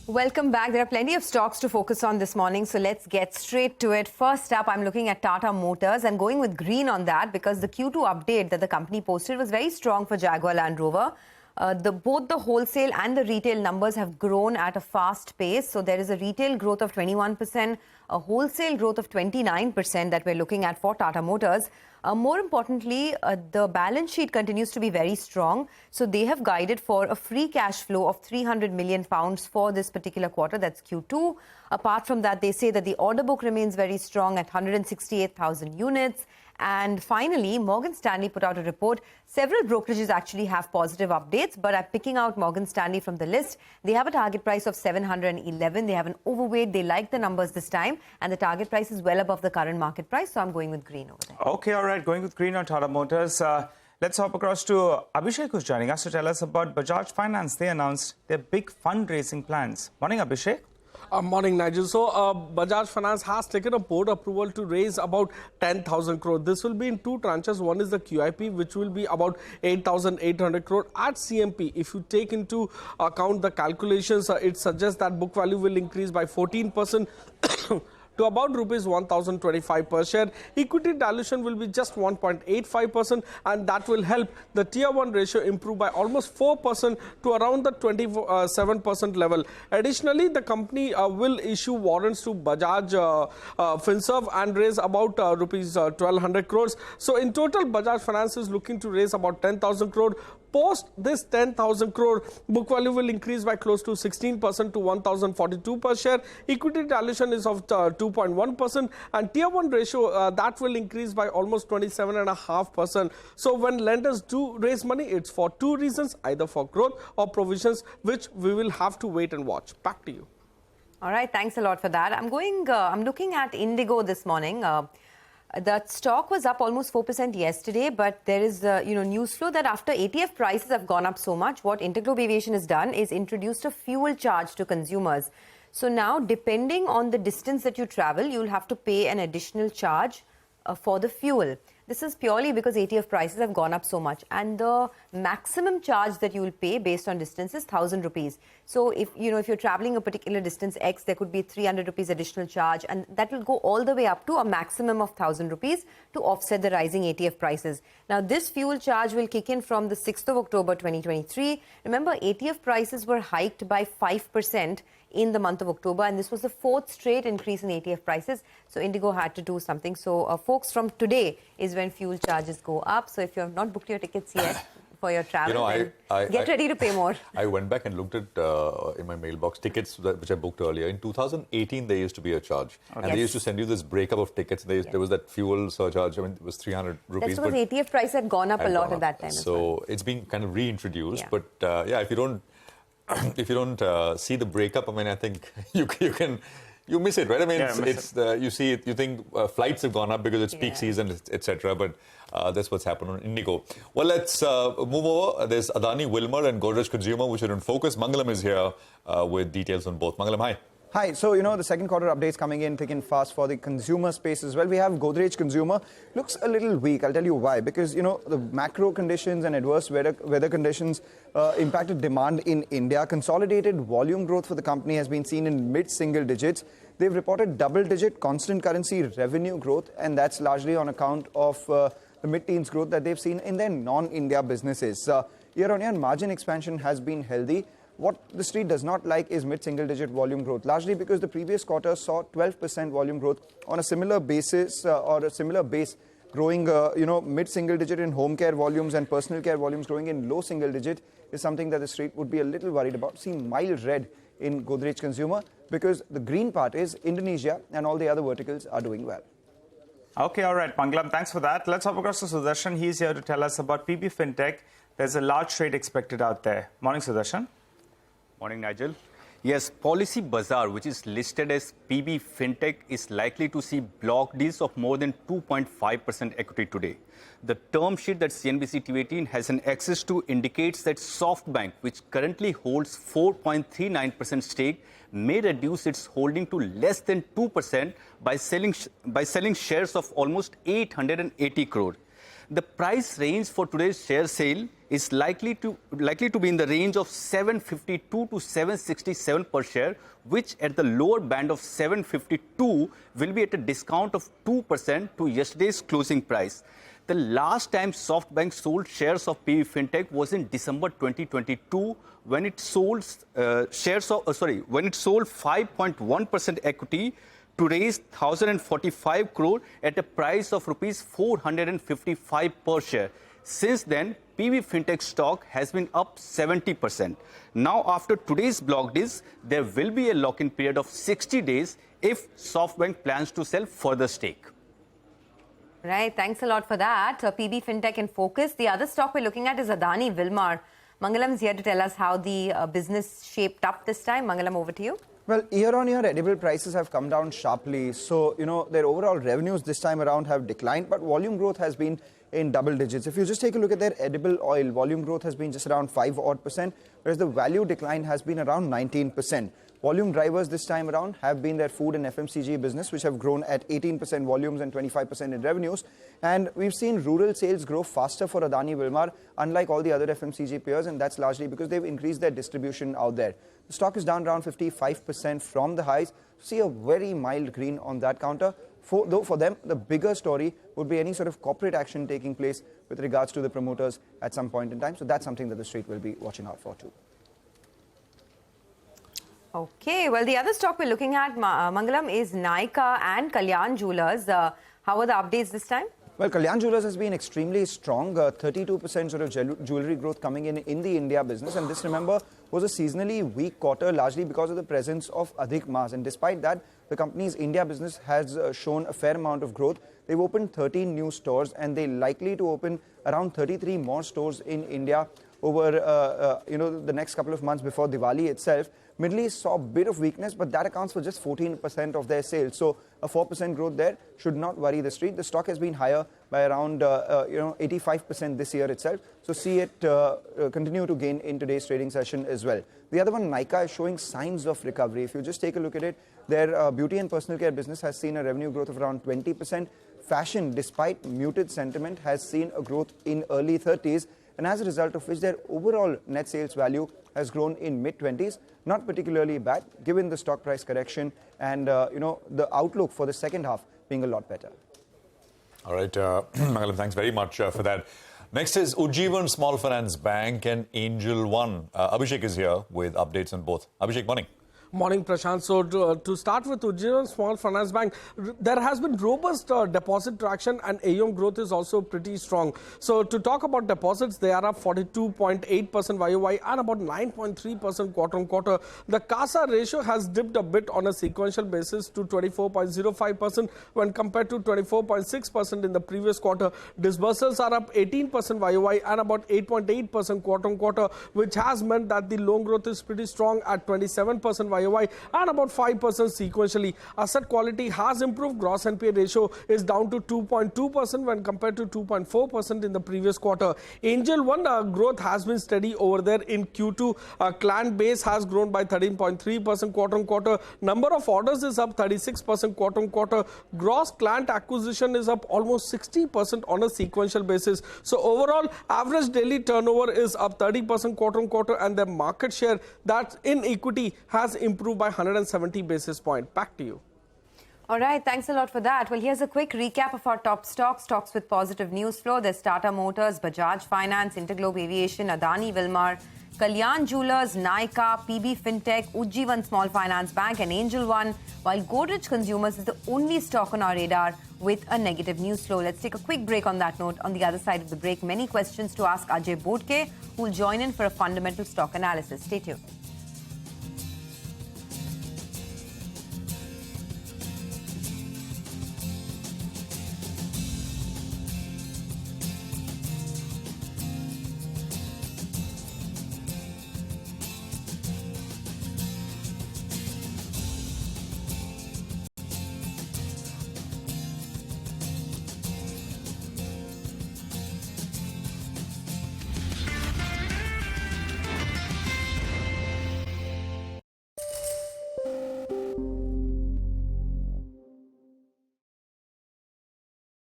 Welcome back. There are plenty of stocks to focus on this morning, so let's get straight to it. First up, I'm looking at Tata Motors and going with green on that because the Q2 update that the company posted was very strong for Jaguar Land Rover. Both the wholesale and the retail numbers have grown at a fast pace. So there is a retail growth of 21%, a wholesale growth of 29% that we're looking at for Tata Motors. More importantly, the balance sheet continues to be very strong. So they have guided for a free cash flow of £300 million for this particular quarter. That's Q2. Apart from that, they say that the order book remains very strong at 168,000 units. And finally, Morgan Stanley put out a report. Several brokerages actually have positive updates, but I'm picking out Morgan Stanley from the list. They have a target price of 711. They have an overweight. They like the numbers this time, and the target price is well above the current market price. So I'm going with green over there. Okay, all right. Going with green on Tata Motors. Let's hop across to Abhishek, who's joining us to tell us about Bajaj Finance. They announced their big fundraising plans. Morning, Abhishek. Morning, Nigel. So, Bajaj Finance has taken a board approval to raise about 10,000 crore. This will be in two tranches. One is the QIP, which will be about 8,800 crore at CMP. If you take into account the calculations, it suggests that book value will increase by 14%. to about rupees 1,025 per share. Equity dilution will be just 1.85%, and that will help the Tier 1 ratio improve by almost 4% to around the 27% level. Additionally, the company will issue warrants to Bajaj Finserv and raise about rupees 1,200 crores. So in total, Bajaj Finance is looking to raise about 10,000 crore. Post this 10,000 crore, book value will increase by close to 16% to 1,042 per share. Equity dilution is of 2.1%, and Tier 1 ratio that will increase by almost 27.5%. So when lenders do raise money, it's for two reasons, either for growth or provisions, which we will have to wait and watch. Back to you. All right, thanks a lot for that. I'm looking at IndiGo this morning. The stock was up almost 4% yesterday, but there is news flow that after ATF prices have gone up so much, what Interglobe Aviation has done is introduced a fuel charge to consumers. So now, depending on the distance that you travel, you'll have to pay an additional charge for the fuel. This is purely because ATF prices have gone up so much, and the maximum charge that you will pay based on distance is 1,000 rupees. So if you're traveling a particular distance X, there could be 300 rupees additional charge, and that will go all the way up to a maximum of 1,000 rupees to offset the rising ATF prices. Now, this fuel charge will kick in from the 6th of October 2023. Remember, ATF prices were hiked by 5% in the month of October, and this was the fourth straight increase in ATF prices. So IndiGo had to do something. So folks, from today is when fuel charges go up. So if you have not booked your tickets yet for your travel, get ready to pay more. I went back and looked at in my mailbox tickets which I booked earlier. In 2018, there used to be a charge, and they used to send you this breakup of tickets. There was that fuel surcharge. I mean, it was 300 rupees. That's because ATF price had gone up a lot at that time. So it's been kind of reintroduced. Yeah. But if you don't see the breakup, I mean, I think you miss it, right? I mean, you see it, you think flights have gone up because it's peak season, etc. But that's what's happened on IndiGo. Well, let's move over. There's Adani Wilmar and Godrej Consumer, which are in focus. Mangalam is here with details on both. Mangalam, hi. Hi. So, the second quarter updates coming in thick and fast for the consumer space as well. We have Godrej Consumer. Looks a little weak. I'll tell you why. Because, the macro conditions and adverse weather conditions impacted demand in India. Consolidated volume growth for the company has been seen in mid-single digits. They've reported double-digit constant currency revenue growth, and that's largely on account of the mid-teens growth that they've seen in their non-India businesses. Year-on-year margin expansion has been healthy. What the street does not like is mid-single-digit volume growth, largely because the previous quarter saw 12% volume growth on a similar basis or a similar base, growing, mid-single-digit in home care volumes and personal care volumes growing in low single-digit is something that the street would be a little worried about. See mild red in Godrej Consumer because the green part is Indonesia and all the other verticals are doing well. Okay, all right, Mangalam, thanks for that. Let's hop across to Sudarshan. He's here to tell us about PB Fintech. There's a large trade expected out there. Morning, Sudarshan. Morning, Nigel. Yes, Policy Bazaar, which is listed as PB Fintech, is likely to see block deals of more than 2.5% equity today. The term sheet that CNBC-TV18 has an access to indicates that SoftBank, which currently holds 4.39% stake, may reduce its holding to less than 2% by selling shares of almost 880 crore. The price range for today's share sale is likely to be in the range of 752 to 767 per share, which at the lower band of 752 will be at a discount of 2% to yesterday's closing price. The last time SoftBank sold shares of PB Fintech was in December 2022 when it sold 5.1% equity to raise 1,045 crore at a price of rupees 455 per share. Since then, PB Fintech stock has been up 70%. Now, after today's block deals, there will be a lock-in period of 60 days if SoftBank plans to sell further stake. Right, thanks a lot for that. PB Fintech in focus. The other stock we're looking at is Adani Wilmar. Mangalam's here to tell us how the business shaped up this time. Mangalam, over to you. Well, year-on-year edible prices have come down sharply. So, their overall revenues this time around have declined, but volume growth has been in double digits. If you just take a look at their edible oil, volume growth has been just around 5%, whereas the value decline has been around 19%. Volume drivers this time around have been their food and FMCG business, which have grown at 18% volumes and 25% in revenues. And we've seen rural sales grow faster for Adani Wilmar, unlike all the other FMCG peers, and that's largely because they've increased their distribution out there. The stock is down around 55% from the highs. See a very mild green on that counter. Though for them, the bigger story would be any sort of corporate action taking place with regards to the promoters at some point in time. So that's something that the street will be watching out for too. Okay, well, the other stock we're looking at, Mangalam, is Nykaa and Kalan Jewellers. How are the updates this time? Well, Kalan Jewellers has been extremely strong, 32% sort of jewellery growth coming in the India business. And this, remember, was a seasonally weak quarter, largely because of the presence of Adhik Maas. And despite that, the company's India business has shown a fair amount of growth. They've opened 13 new stores, and they're likely to open around 33 more stores in India over the next couple of months before Diwali itself. Middle East saw a bit of weakness, but that accounts for just 14% of their sales. So a 4% growth there should not worry the street. The stock has been higher by around 85% this year itself. So see it continue to gain in today's trading session as well. The other one, Nykaa, is showing signs of recovery. If you just take a look at it, their beauty and personal care business has seen a revenue growth of around 20%. Fashion, despite muted sentiment, has seen a growth in early 30s. And as a result of which their overall net sales value has grown in mid-20s, not particularly bad, given the stock price correction and, the outlook for the second half being a lot better. All right, Mangalam, thanks very much for that. Next is Ujjivan Small Finance Bank and Angel One. Abhishek is here with updates on both. Abhishek, morning. Morning, Prashant. So to start with Ujjivan Small Finance Bank, there has been robust deposit traction and AUM growth is also pretty strong. So to talk about deposits, they are up 42.8% YOY and about 9.3% quarter on quarter. The CASA ratio has dipped a bit on a sequential basis to 24.05% when compared to 24.6% in the previous quarter. Disbursals are up 18% YOY and about 8.8% quarter on quarter, which has meant that the loan growth is pretty strong at 27% YOY and about 5% sequentially. Asset quality has improved. Gross NPA ratio is down to 2.2% when compared to 2.4% in the previous quarter. Angel One growth has been steady over there in Q2. Client base has grown by 13.3% quarter on quarter. Number of orders is up 36% quarter on quarter. Gross client acquisition is up almost 60% on a sequential basis. So overall, average daily turnover is up 30% quarter on quarter, and their market share that in equity has improved by 170 basis points. Back to you. All right, thanks a lot for that. Well, here's a quick recap of our top stocks with positive news flow. There's Tata Motors, Bajaj Finance, Interglobe Aviation, Adani Wilmar, Kalan Jewellers, Nykaa, PB Fintech, Ujjivan Small Finance Bank and Angel One, while Godrej Consumers is the only stock on our radar with a negative news flow. Let's take a quick break on that note. On the other side of the break, many questions to ask Ajay Bodke, who will join in for a fundamental stock analysis. Stay tuned.